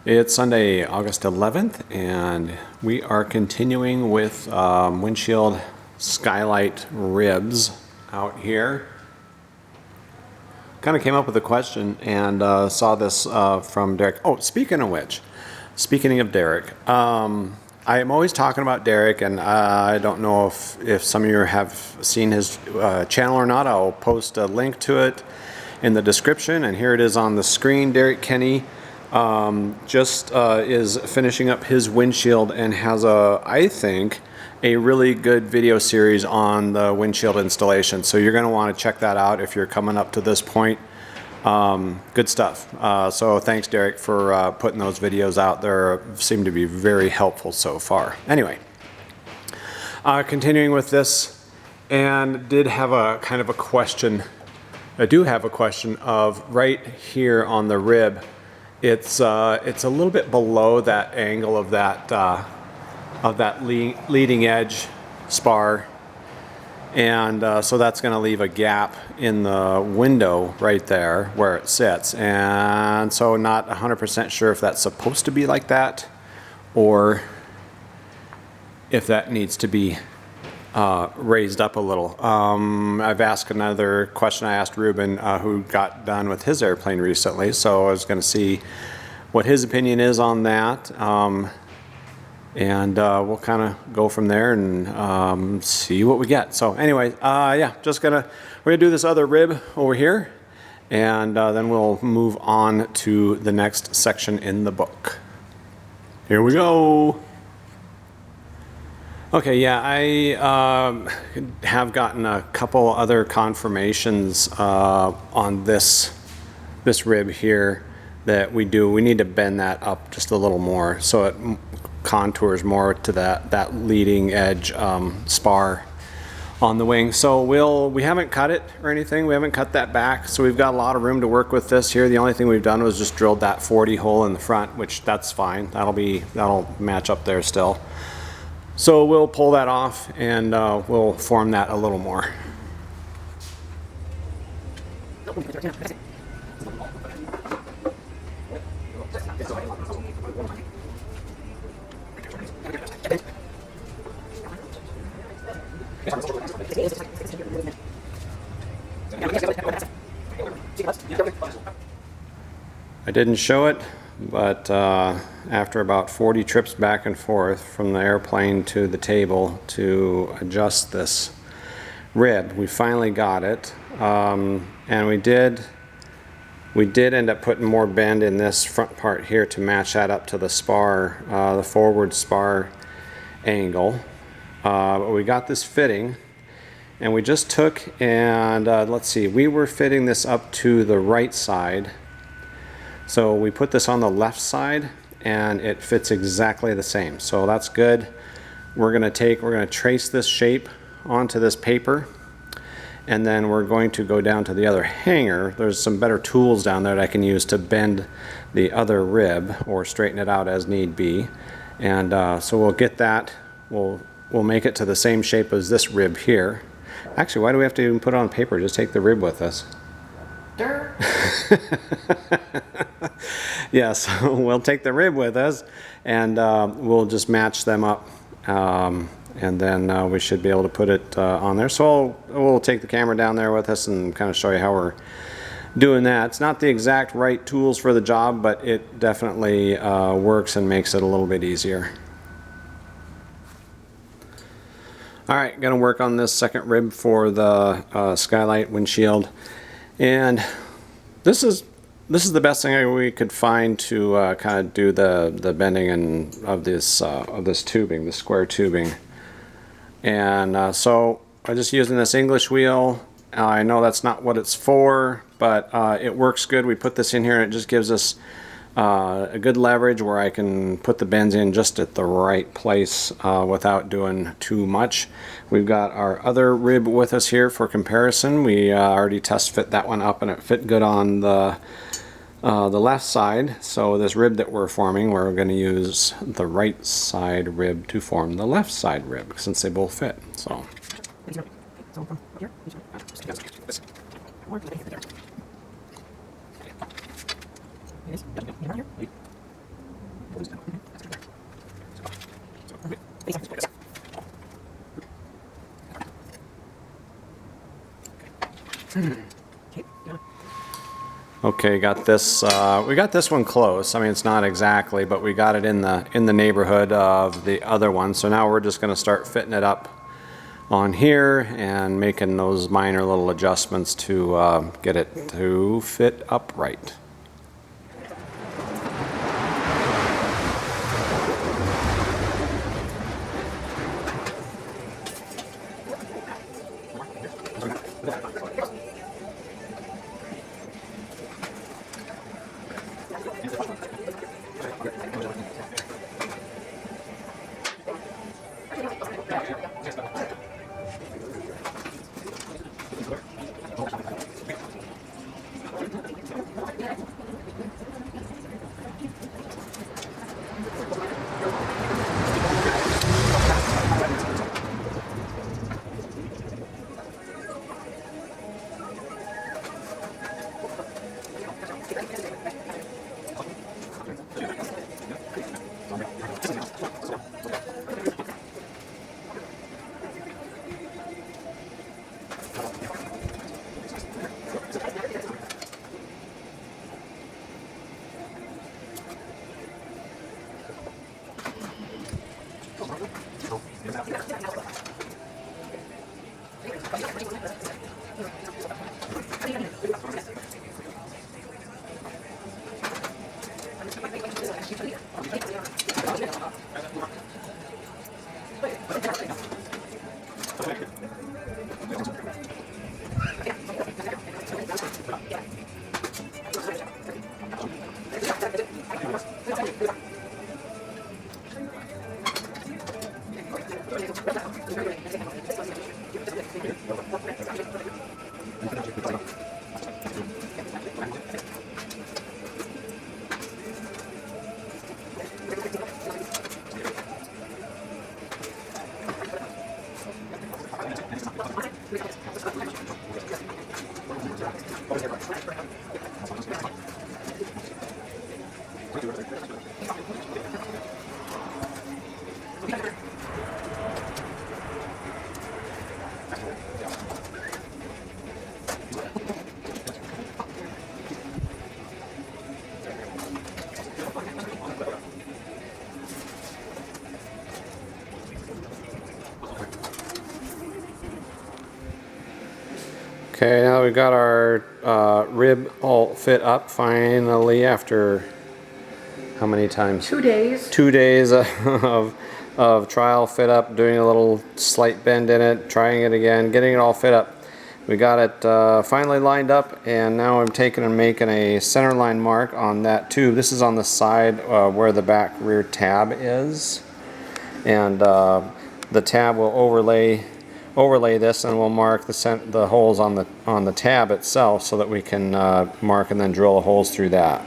It's Sunday, August 11th, and we are continuing with windshield skylight ribs out here. Kind of came up with a question and saw this from Derek. Oh, speaking of Derek, I am always talking about Derek, and I don't know if some of you have seen his channel or not. I'll post a link to it in the description, and here it is on the screen. Derek Kenney is finishing up his windshield and has I think, a really good video series on the windshield installation. So you're going to want to check that out if you're coming up to this point. Good stuff. So thanks, Derek, for putting those videos out there. Seem to be very helpful so far. Anyway, continuing with this, and did have a kind of a question. I do have a question of right here on the rib. It's a little bit below that angle of that leading edge spar. And so that's going to leave a gap in the window right there where it sits. And so not 100% sure if that's supposed to be like that or if that needs to be raised up a little. I've asked another question I asked Ruben, who got done with his airplane recently. So I was going to see what his opinion is on that. And we'll kind of go from there and see what we get. So anyway, yeah, we're gonna do this other rib over here, and then we'll move on to the next section in the book. Here we go. Okay, yeah, I have gotten a couple other confirmations on this rib here that we need to bend that up just a little more so it contours more to that leading edge spar on the wing. So we haven't cut it or anything. We haven't cut that back, so we've got a lot of room to work with this here. The only thing we've done was just drilled that 40 hole in the front, which that's fine. That'll match up there still. So we'll pull that off and we'll form that a little more. I didn't show it, but after about 40 trips back and forth from the airplane to the table to adjust this rib, we finally got it, and we did end up putting more bend in this front part here to match that up to the spar, the forward spar angle. But we got this fitting, and we just took and let's see, we were fitting this up to the right side. So we put this on the left side and it fits exactly the same. So that's good. We're going to trace this shape onto this paper, and then we're going to go down to the other hanger. There's some better tools down there that I can use to bend the other rib or straighten it out as need be. And so we'll get that. We'll make it to the same shape as this rib here. Actually, why do we have to even put it on paper? Just take the rib with us. Yeah, so we'll take the rib with us, and we'll just match them up, and then we should be able to put it on there. So we'll take the camera down there with us and kind of show you how we're doing that. It's not the exact right tools for the job, but it definitely works and makes it a little bit easier. All right, gonna work on this second rib for the skylight windshield, and this is the best thing we could find to kind of do the bending of this tubing, the square tubing. And so I'm just using this English wheel. I know that's not what it's for, but it works good. We put this in here and it just gives us a good leverage where I can put the bends in just at the right place without doing too much. We've got our other rib with us here for comparison. We already test fit that one up and it fit good on the left side. So this rib that we're forming, we're going to use the right side rib to form the left side rib since they both fit. So. Okay, got this. We got this one close. I mean, it's not exactly, but we got it in the neighborhood of the other one. So now we're just going to start fitting it up on here and making those minor little adjustments to get it to fit upright. Okay, now we've got our rib all fit up finally after how many times? 2 days. 2 days of trial fit up, doing a little slight bend in it, trying it again, getting it all fit up. We got it finally lined up, and now I'm taking and making a center line mark on that tube. This is on the side where the back rear tab is, and the tab will overlay this, and we'll mark the holes on the tab itself so that we can mark and then drill the holes through that.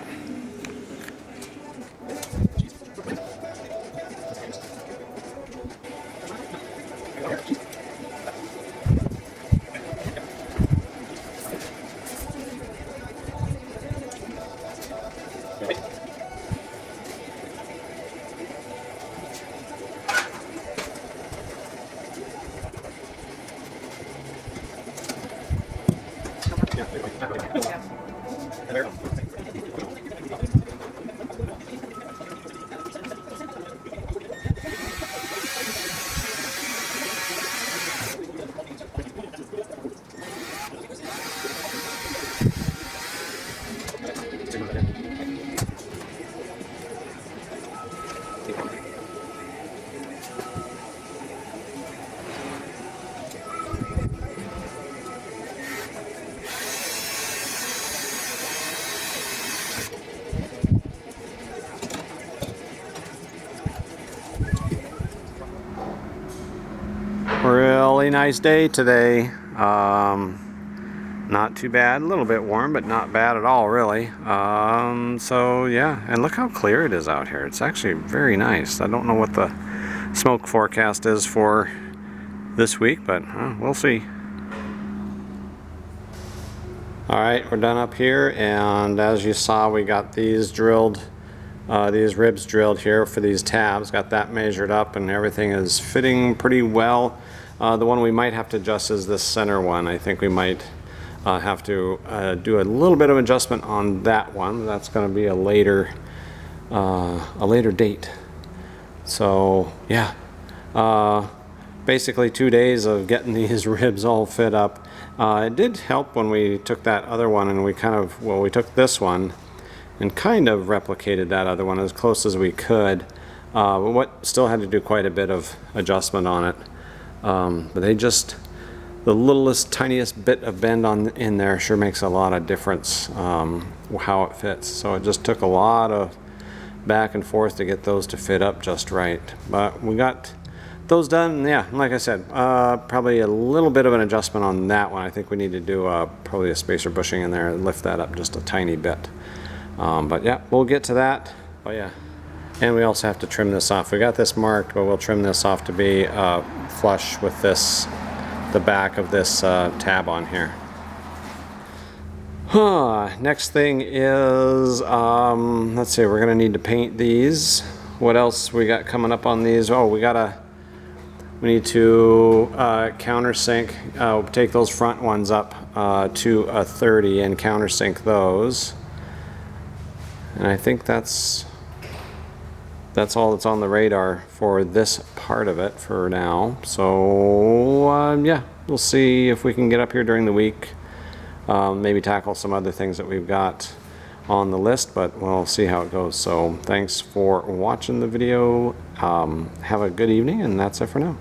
Really nice day today. Not too bad, a little bit warm, but not bad at all, really. So yeah, and look how clear it is out here. It's actually very nice. I don't know what the smoke forecast is for this week, but we'll see. Alright, we're done up here, and as you saw, we got these drilled these ribs drilled here for these tabs. Got that measured up and everything is fitting pretty well. The one we might have to adjust is this center one. I think we might have to do a little bit of adjustment on that one. That's going to be a later date. So yeah, basically 2 days of getting these ribs all fit up. It did help when we took that other one and we took this one and kind of replicated that other one as close as we could. But what still had to do quite a bit of adjustment on it. But the littlest, tiniest bit of bend in there sure makes a lot of difference how it fits. So it just took a lot of back and forth to get those to fit up just right. But we got those done. Yeah, like I said, probably a little bit of an adjustment on that one. I think we need to do probably a spacer bushing in there and lift that up just a tiny bit. But yeah, we'll get to that. Oh yeah. And we also have to trim this off. We got this marked, but we'll trim this off to be flush with the back of this tab on here. Next thing is, let's see, we're gonna need to paint these. What else we got coming up on these? Oh, we need to countersink, take those front ones up to a 30 and countersink those. And I think that's all that's on the radar for this part of it for now. So yeah, we'll see if we can get up here during the week. Maybe tackle some other things that we've got on the list, but we'll see how it goes. So thanks for watching the video. Have a good evening, and that's it for now.